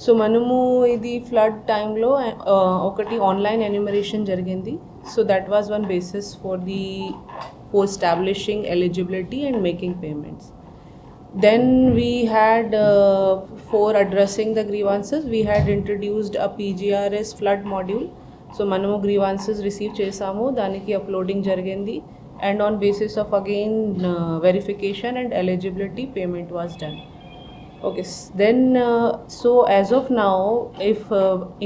So మనము ఇది flood టైంలో ఒకటి ఆన్లైన్ ఎన్యూమరేషన్ జరిగింది. So that was one basis for establishing eligibility and making payments. Then we had, for addressing the grievances, we had introduced a PGRS flood module. So మనము grievances receive చేసాము, దానికి uploading జరిగింది, and on basis of again verification and eligibility payment was done. Okay, then so as of now, if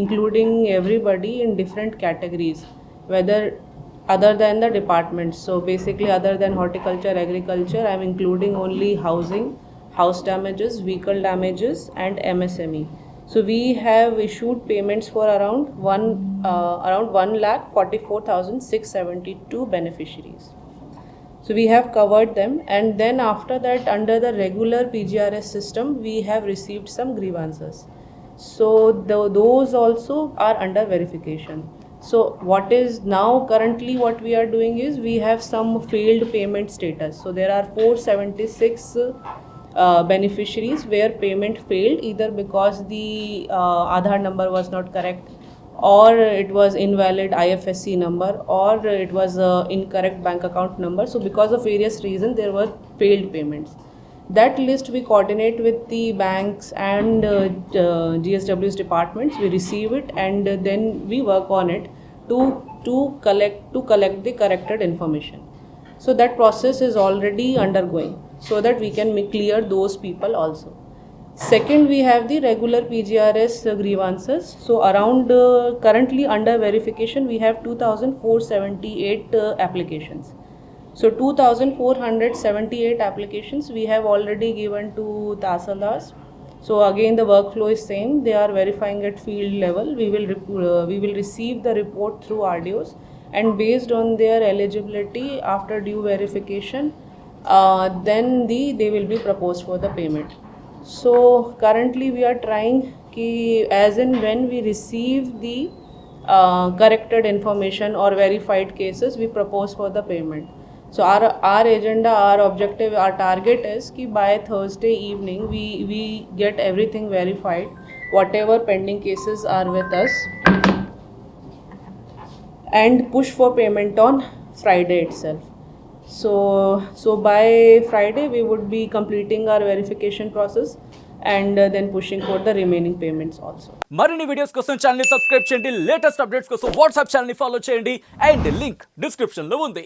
including everybody in different categories, whether other than the departments, so basically other than horticulture, agriculture, I'm including only housing, house damages, vehicle damages and MSME. So we have issued payments for around 1,44,672 beneficiaries. So we have covered them, and then after that, under the regular PGRS system, we have received some grievances. So those also are under verification. So what is now currently what we are doing is we have some failed payment status. So there are 476 beneficiaries where payment failed, either because the Aadhaar number was not correct, or it was invalid IFSC number, or it was incorrect bank account number. So because of various reasons there were failed payments. That list we coordinate with the banks and GSW's departments. We receive it and then we work on it to collect the corrected information. So that process is already undergoing, so that we can clear those people also. Second, we have the regular PGRS grievances. So around currently under verification we have 2,478 applications. So 2,478 applications we have already given to Tahsildars. So again the workflow is same. They are verifying at field level. We will receive the report through RDOs, and based on their eligibility after due verification, then they will be proposed for the payment. So currently we are trying ki as and when we receive the corrected information or verified cases, we propose for the payment. So our agenda, our objective, our target is ki by Thursday evening we get everything verified, whatever pending cases are with us, and push for payment on Friday itself. So by Friday we would be completing our verification process and then pushing for the remaining payments also. మరిన్ని videos కోసం channel ని subscribe చేయండి, latest updates కోసం WhatsApp channel ని follow చేయండి, and link description లో ఉంది.